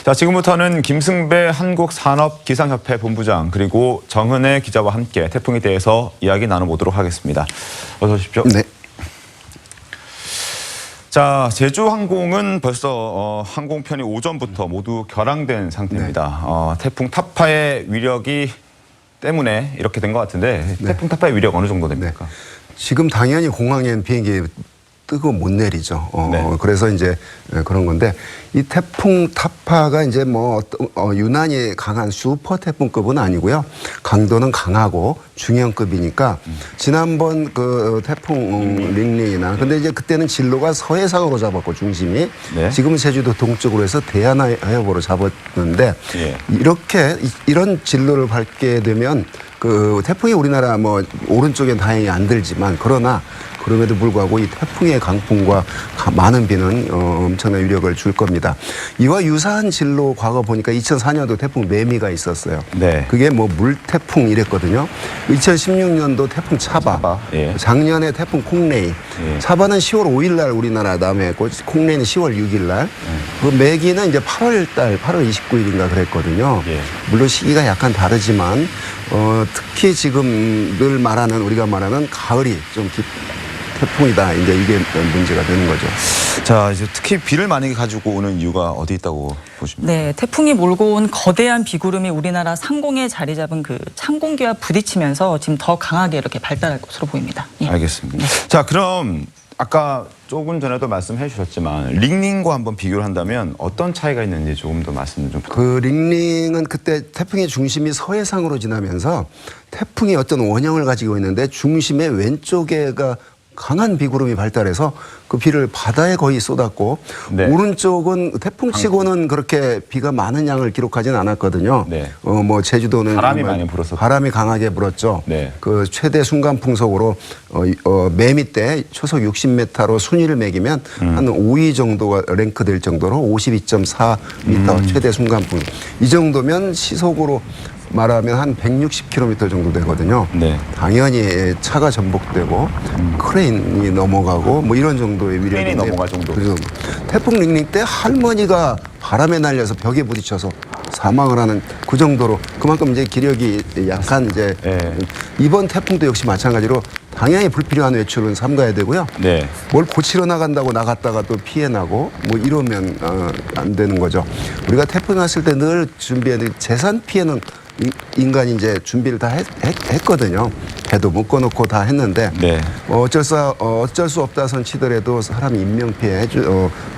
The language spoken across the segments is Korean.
자, 지금부터는 김승배 한국산업기상협회 본부장 그리고 정은혜 기자와 함께 태풍에 대해서 이야기 나눠보도록 하겠습니다. 어서 오십시오. 네. 자, 제주항공은 벌써 항공편이 오전부터 모두 결항된 상태입니다. 네. 태풍 타파의 위력이 때문에 이렇게 된 것 같은데 태풍 타파의 위력 어느 정도 됩니까? 네. 지금 당연히 공항엔 비행기 뜨고 못 내리죠. 네. 그래서 이제 그런 건데 이 태풍 타파가 이제 뭐 유난히 강한 슈퍼 태풍급은 아니고요. 강도는 강하고 중형급이니까 지난번 그 태풍 링링이나 근데 이제 그때는 진로가 서해상으로 잡았고 중심이 네. 지금은 제주도 동쪽으로 해서 대한해협으로 잡았는데 예. 이런 진로를 밟게 되면 그 태풍이 우리나라 뭐 오른쪽엔 다행히 안 들지만 그러나 그럼에도 불구하고 이 태풍의 강풍과 많은 비는 엄청난 위력을 줄 겁니다. 이와 유사한 진로 과거 보니까 2004년도 태풍 매미가 있었어요. 네. 그게 뭐 물태풍 이랬거든요. 2016년도 태풍 차바, 예. 작년에 태풍 콩레이. 예. 차바는 10월 5일 날 우리나라 남해했고 콩레이는 10월 6일 날. 그 매기는 이제 8월 달, 8월 29일인가 그랬거든요. 예. 물론 시기가 약간 다르지만 특히 지금 늘 말하는 우리가 말하는 가을이 좀 태풍이다. 이제 이게 문제가 되는 거죠. 자, 이제 특히 비를 많이 가지고 오는 이유가 어디 있다고 보십니까? 네, 태풍이 몰고 온 거대한 비구름이 우리나라 상공에 자리 잡은 그 찬 공기와 부딪히면서 지금 더 강하게 이렇게 발달할 것으로 보입니다. 예. 알겠습니다. 자, 그럼 아까 조금 전에도 말씀해 주셨지만 링링과 한번 비교를 한다면 어떤 차이가 있는지 조금 더 말씀 좀 부탁드립니다. 그 링링은 그때 태풍의 중심이 서해상으로 지나면서 태풍이 어떤 원형을 가지고 있는데 중심의 왼쪽에가 강한 비구름이 발달해서 그 비를 바다에 거의 쏟았고 네. 오른쪽은 태풍치고는 그렇게 비가 많은 양을 기록하지는 않았거든요. 네. 뭐 제주도는 바람이 많이 불었었죠. 바람이 강하게 불었죠. 네. 그 최대 순간 풍속으로 매미 때 초속 60m로 순위를 매기면 한 5위 정도가 랭크될 정도로 52.4m 최대 순간 풍속. 이 정도면 시속으로 말하면 한 160km 정도 되거든요. 네. 당연히 차가 전복되고 크레인이 넘어가고 뭐 이런 정도의 위력인데 크레인이 넘어갈 정도. 그래서 태풍 링링 때 할머니가 바람에 날려서 벽에 부딪혀서 사망을 하는 그 정도로 그만큼 이제 기력이 약한 이제 네. 이번 태풍도 역시 마찬가지로 당연히 불필요한 외출은 삼가야 되고요. 네. 뭘 고치러 나간다고 나갔다가 또 피해 나고 뭐 이러면 안 되는 거죠. 우리가 태풍이 왔을 때 늘 준비해야 될 재산 피해는 인간이 이제 준비를 다 했거든요. 배도 묶어놓고 다 했는데 네. 어쩔 수 없다 손 치더라도 사람 인명피해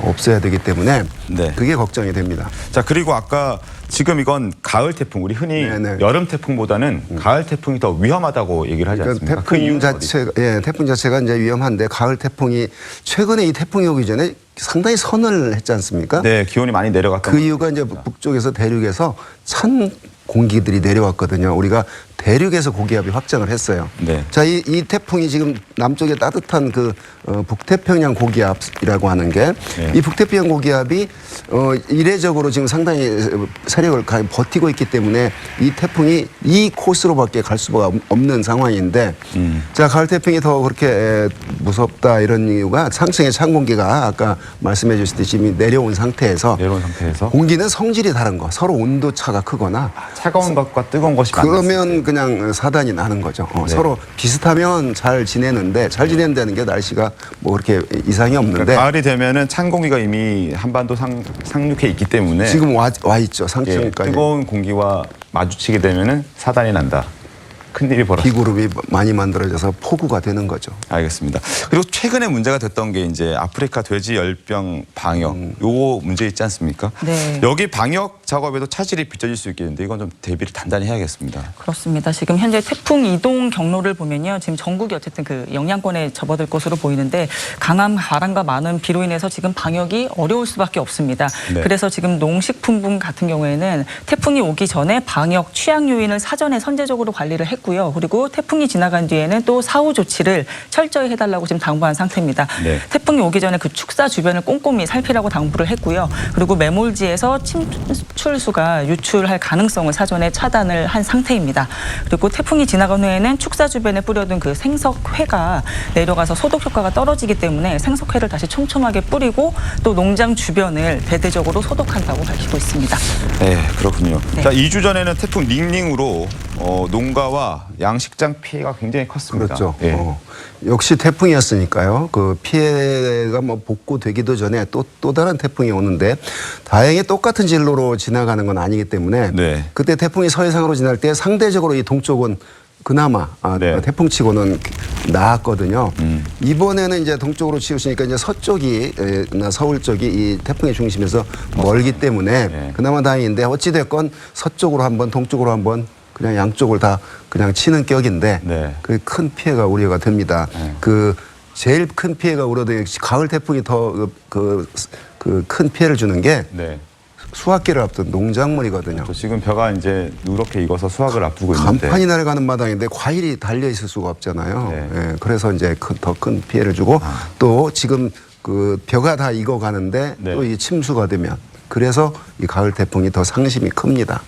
없어야 되기 때문에 네. 그게 걱정이 됩니다. 자, 그리고 아까 지금 이건 가을 태풍, 우리 흔히 네네. 여름 태풍보다는 가을 태풍이 더 위험하다고 얘기를 하지 않습니까? 그 이유는 태풍 자체가 이제 위험한데 가을 태풍이 최근에 이 태풍이 오기 전에 상당히 선을 했지 않습니까? 네, 기온이 많이 내려갔던 그 이유가 이제 북쪽에서 대륙에서 찬 공기들이 내려왔거든요. 우리가 대륙에서 고기압이 확장을 했어요. 네. 자, 이 태풍이 지금 남쪽에 따뜻한 그 북태평양 고기압이라고 하는 게 이 북태평양 고기압이 이례적으로 지금 상당히 세력을 버티고 있기 때문에 이 태풍이 이 코스로밖에 갈 수가 없는 상황인데 자, 가을 태풍이 더 그렇게 무섭다 이런 이유가 상층의 찬 공기가 아까 말씀해 주셨듯이 이미 내려온 상태에서 공기는 성질이 다른 거 서로 온도 차가 크거나 차가운 것과 뜨거운 것이 그러면 그냥 사단이 나는 거죠. 네. 서로 비슷하면 잘 지내는데 잘 지낸다는 게 날씨가 뭐 그렇게 이상이 없는데 그러니까 가을이 되면은 찬 공기가 이미 한반도 상륙해 있기 때문에 지금 와 있죠. 상층까지. 뜨거운 공기와 마주치게 되면은 사단이 난다. 큰일이 벌어져. 비구름이 많이 만들어져서 폭우가 되는 거죠. 알겠습니다. 그리고 최근에 문제가 됐던 게 이제 아프리카 돼지 열병 방역 요거 문제 있지 않습니까? 네. 여기 방역 작업에도 차질이 빚어질 수 있겠는데 이건 좀 대비를 단단히 해야겠습니다. 그렇습니다. 지금 현재 태풍 이동 경로를 보면요. 지금 전국이 어쨌든 그 영향권에 접어들 것으로 보이는데 강한 바람과 많은 비로 인해서 지금 방역이 어려울 수밖에 없습니다. 네. 그래서 지금 농식품분 같은 경우에는 태풍이 오기 전에 방역 취약 요인을 사전에 선제적으로 관리를 했고 했고요. 그리고 태풍이 지나간 뒤에는 또 사후 조치를 철저히 해달라고 지금 당부한 상태입니다. 네. 태풍이 오기 전에 그 축사 주변을 꼼꼼히 살피라고 당부를 했고요. 그리고 매몰지에서 침출수가 유출할 가능성을 사전에 차단을 한 상태입니다. 그리고 태풍이 지나간 후에는 축사 주변에 뿌려둔 그 생석회가 내려가서 소독 효과가 떨어지기 때문에 생석회를 다시 촘촘하게 뿌리고 또 농장 주변을 대대적으로 소독한다고 밝히고 있습니다. 네, 그렇군요. 네. 자, 2주 전에는 태풍 닝닝으로 농가와 양식장 피해가 굉장히 컸습니다. 그렇죠. 예. 역시 태풍이었으니까요. 그 피해가 뭐 복구되기도 전에 또 다른 태풍이 오는데 다행히 똑같은 진로로 지나가는 건 아니기 때문에 네. 그때 태풍이 서해상으로 지날 때 상대적으로 이 동쪽은 그나마 네. 태풍치고는 나았거든요. 이번에는 이제 동쪽으로 치우시니까 이제 서쪽이 서울 쪽이 이 태풍의 중심에서 멀기 때문에 네. 그나마 다행인데 어찌 됐건 서쪽으로 한번 동쪽으로 한번 그냥 양쪽을 다 그냥 치는 격인데 네. 그 큰 피해가 우려가 됩니다. 네. 그 제일 큰 피해가 우려되는 가을 태풍이 더 큰 피해를 주는 게 네. 수확기를 앞둔 농작물이거든요. 또 지금 벼가 이제 누렇게 익어서 수확을 앞두고 있는데 간판이 날아가는 마당인데 과일이 달려 있을 수가 없잖아요. 네. 예, 그래서 이제 더 큰 피해를 주고 또 지금 그 벼가 다 익어가는데 네. 또 이 침수가 되면 그래서 이 가을 태풍이 더 상심이 큽니다.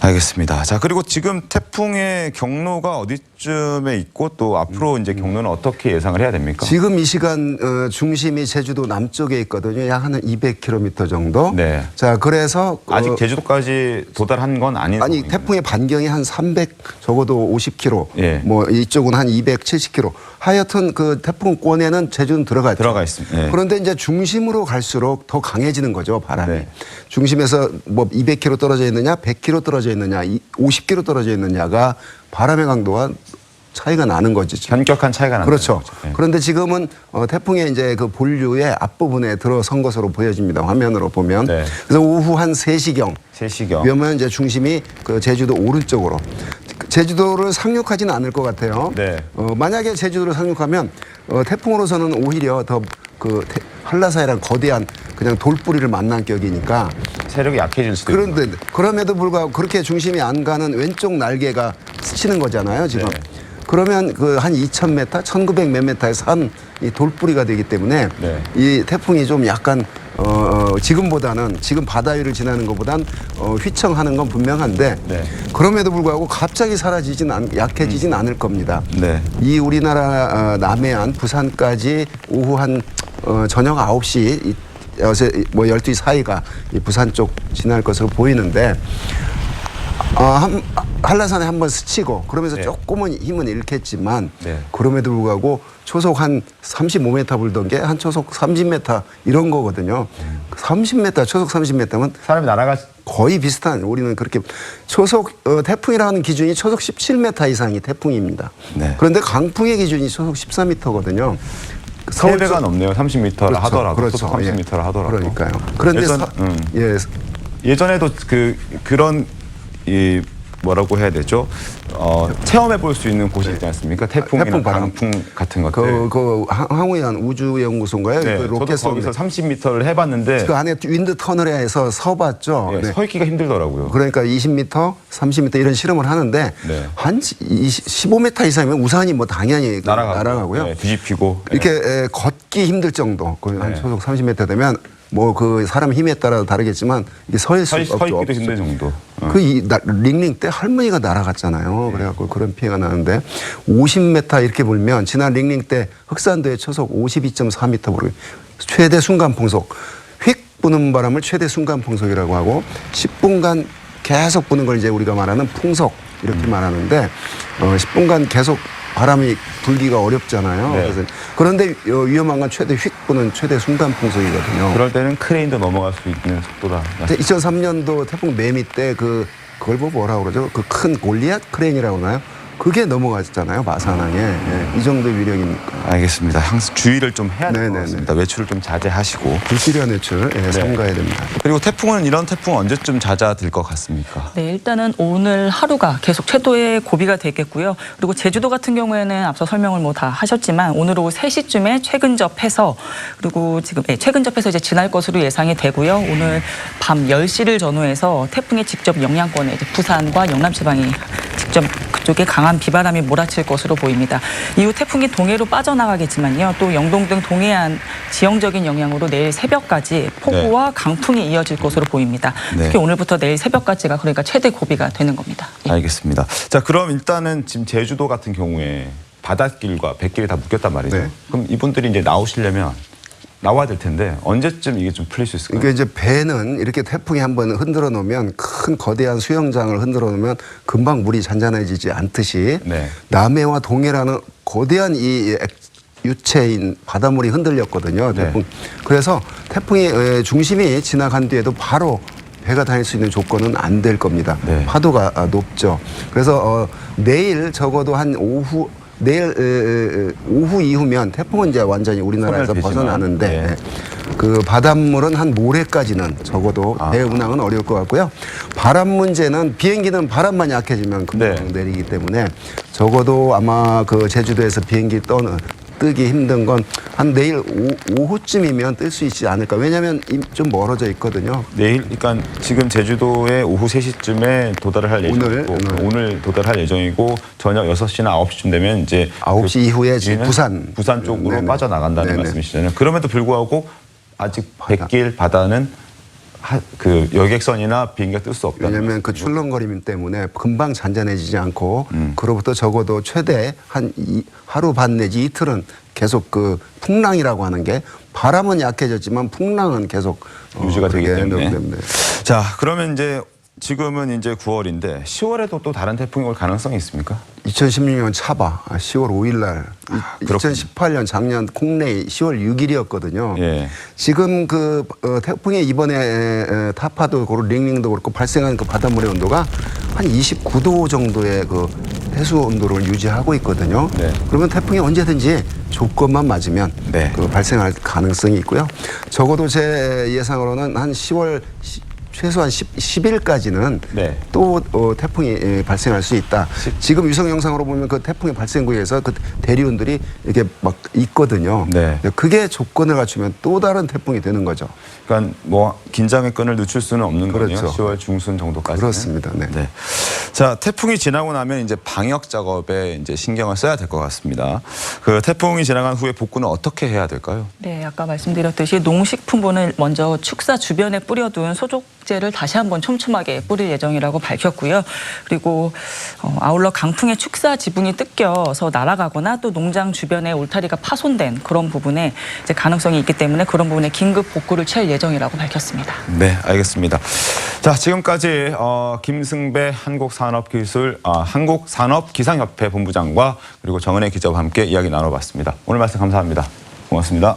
알겠습니다. 자, 그리고 지금 태풍의 경로가 어디쯤에 있고 또 앞으로 이제 경로는 어떻게 예상을 해야 됩니까? 지금 이 시간 중심이 제주도 남쪽에 있거든요. 약 한 200km 정도. 네. 자, 그래서 아직 제주도까지 도달한 건 아닌 아니 상황입니다. 태풍의 반경이 한 300 적어도 50km. 예. 뭐 이쪽은 한 270km. 하여튼 그 태풍권에는 제주는 들어가 있죠. 들어가 있습니다. 예. 그런데 이제 중심으로 갈수록 더 강해지는 거죠, 바람이. 네. 중심에서 뭐 200km 떨어져 있느냐, 100km 떨어져 있느냐, 50km 떨어져 있느냐가 바람의 강도가 차이가 나는 거죠. 현격한 차이가 나는 그렇죠. 거죠. 예. 그런데 지금은 태풍의 이제 그 본류의 앞부분에 들어선 것으로 보여집니다. 화면으로 보면. 네. 그래서 오후 한 3시경. 3시경. 그러면 이제 중심이 그 제주도 오른쪽으로. 제주도를 상륙하지는 않을 것 같아요. 네. 만약에 제주도를 상륙하면 태풍으로서는 오히려 더 그 한라산이랑 거대한 그냥 돌뿌리를 만난 격이니까 세력이 약해질 수도 있고. 그런데 그럼에도 불구하고 그렇게 중심이 안 가는 왼쪽 날개가 스치는 거잖아요, 지금. 네. 그러면 그 한 2,000m, 1,900 몇 미터의 산 이 돌뿌리가 되기 때문에 네. 이 태풍이 좀 약간 지금보다는 지금 바다 위를 지나는 것보단 휘청하는 건 분명한데 네. 그럼에도 불구하고 갑자기 약해지진 않을 겁니다. 네. 이 우리나라 남해안 부산까지 오후 한 저녁 9시 어제 뭐 12시 사이가 이 부산 쪽 지날 것으로 보이는데 한라산에 한번 스치고 그러면서 네. 조금은 힘은 잃겠지만 네. 그럼에도 불구하고 초속 한 35m 불던 게 한 초속 30m 이런 거거든요. 30m 초속 30m면 사람이 날아가 거의 비슷한 우리는 그렇게 초속 태풍이라는 기준이 초속 17m 이상이 태풍입니다. 네. 그런데 강풍의 기준이 초속 14m거든요. 3배가 넘네요. 30m를 하더라도. 그렇죠. 초속 30m를 하더라도. 그러니까요. 그런데 예전에도 그런 이 뭐라고 해야 되죠? 체험해 볼 수 있는 곳이 있지 않습니까? 태풍이나 태풍 바람. 강풍 같은 것들. 그 항우이안 우주연구소인가요? 네, 그 로켓 저도 거기서 30m를 해봤는데 그 안에 윈드 터널에서 서봤죠. 네, 서 있기가 힘들더라고요. 그러니까 20m, 30m 이런 실험을 하는데 네. 한 15m 이상이면 우산이 뭐 당연히 날아가고요. 네, 뒤집히고. 이렇게 걷기 힘들 정도, 한 네. 초속 30m 되면 뭐 그 사람 힘에 따라 다르겠지만 이게 서 있기도 힘든 정도. 링링 때 할머니가 날아갔잖아요. 그래갖고 그런 피해가 나는데 50m 이렇게 불면 지난 링링 때 흑산도의 초속 52.4m 불 최대 순간 풍속 휙 부는 바람을 최대 순간 풍속이라고 하고 10분간 계속 부는 걸 이제 우리가 말하는 풍속 이렇게 말하는데 10분간 계속 바람이 불기가 어렵잖아요. 네. 그런데 위험한 건 최대 휙 부는 최대 순간 풍속이거든요. 그럴 때는 크레인도 넘어갈 수 있는 속도다. 2003년도 태풍 매미 때 그걸 뭐라고 그러죠? 그 큰 골리앗 크레인이라고 하나요? 그게 넘어갔잖아요, 마산항에. 예, 이 정도 위력이니까. 알겠습니다. 항상 주의를 좀 해야 될 것 네네네. 같습니다. 외출을 좀 자제하시고. 불필요한 외출 삼가해야 됩니다. 그리고 태풍은 이런 태풍 언제쯤 잦아들 것 같습니까? 네, 일단은 오늘 하루가 계속 최도의 고비가 되겠고요. 그리고 제주도 같은 경우에는 앞서 설명을 뭐 다 하셨지만 오늘 오후 3시쯤에 최근접해서 그리고 지금 최근접해서 이제 지날 것으로 예상이 되고요. 오늘 밤 10시를 전후해서 태풍의 직접 영향권에 이제 부산과 영남 지방이 직접 그쪽에 강한 비바람이 몰아칠 것으로 보입니다. 이후 태풍이 동해로 빠져나가겠지만요. 또 영동 등 동해안 지형적인 영향으로 내일 새벽까지 폭우와 강풍이 이어질 것으로 보입니다. 네. 특히 오늘부터 내일 새벽까지가 그러니까 최대 고비가 되는 겁니다. 예. 알겠습니다. 자, 그럼 일단은 지금 제주도 같은 경우에 바닷길과 뱃길이 다 묶였단 말이죠. 네. 그럼 이분들이 이제 나오시려면 나와야 될 텐데 언제쯤 이게 좀 풀릴 수 있을까요? 그러니까 이제 배는 이렇게 태풍이 한번 흔들어 놓으면 큰 거대한 수영장을 흔들어 놓으면 금방 물이 잔잔해지지 않듯이 네. 남해와 동해라는 거대한 이 유체인 바닷물이 흔들렸거든요. 네. 태풍. 그래서 태풍의 중심이 지나간 뒤에도 바로 배가 다닐 수 있는 조건은 안 될 겁니다. 네. 파도가 높죠. 그래서 내일 적어도 한 내일 오후 이후면 태풍은 이제 완전히 우리나라에서 손을 떼지만, 벗어나는데 네. 그 바닷물은 한 모레까지는 적어도 배 운항은 어려울 것 같고요. 바람 문제는 비행기는 바람만 약해지면 금방 네. 내리기 때문에 적어도 아마 그 제주도에서 비행기 뜨기 힘든 건 한 내일 오후쯤이면 뜰 수 있지 않을까. 왜냐하면 좀 멀어져 있거든요. 내일, 그러니까 지금 제주도에 오후 3시쯤에 도달을 할 예정이고 오늘 도달할 예정이고 저녁 6시나 9시쯤 되면 이제 9시 이후에 지금 부산 쪽으로 네네. 빠져나간다는 네네. 말씀이시잖아요. 그럼에도 불구하고 아직 뱃길 바다는 그 여객선이나 비행기가 뜰 수 없다는 왜냐하면 그 출렁거림 때문에 금방 잔잔해지지 않고 그로부터 적어도 최대 한 하루 반 내지 이틀은 계속 그 풍랑이라고 하는 게 바람은 약해졌지만 풍랑은 계속 유지가 되기 그렇게 때문에. 네. 자, 그러면 이제 지금은 이제 9월인데 10월에도 또 다른 태풍이 올 가능성이 있습니까? 2016년 차바 10월 5일 날 그렇군요. 2018년 작년 콩레이 10월 6일이었거든요. 예. 지금 그 태풍이 이번에 타파도 그렇고 링링도 그렇고 발생한 그 바닷물의 온도가 한 29도 정도의 그 해수 온도를 유지하고 있거든요. 네. 그러면 태풍이 언제든지 조건만 맞으면 네. 그 발생할 가능성이 있고요. 적어도 제 예상으로는 한 10월 최소한 10일까지는 네. 또 태풍이 발생할 수 있다. 지금 위성 영상으로 보면 그 태풍의 발생구에서 그 대리운들이 이렇게 막 있거든요. 네. 그게 조건을 갖추면 또 다른 태풍이 되는 거죠. 그러니까 뭐 긴장의 끈을 늦출 수는 없는 거네요. 그렇죠. 10월 중순 정도까지. 그렇습니다. 네. 네. 자, 태풍이 지나고 나면 이제 방역 작업에 이제 신경을 써야 될 것 같습니다. 그 태풍이 지나간 후에 복구는 어떻게 해야 될까요? 네, 아까 말씀드렸듯이 농식품본을 먼저 축사 주변에 뿌려둔 소독제를 다시 한번 촘촘하게 뿌릴 예정이라고 밝혔고요. 그리고 아울러 강풍에 축사 지붕이 뜯겨서 날아가거나 또 농장 주변에 울타리가 파손된 그런 부분에 이제 가능성이 있기 때문에 그런 부분에 긴급 복구를 취할 예정이라고 밝혔습니다. 네, 알겠습니다. 자, 지금까지 김승배 한국산업기상협회 본부장과 그리고 정은혜 기자와 함께 이야기 나눠봤습니다. 오늘 말씀 감사합니다. 고맙습니다.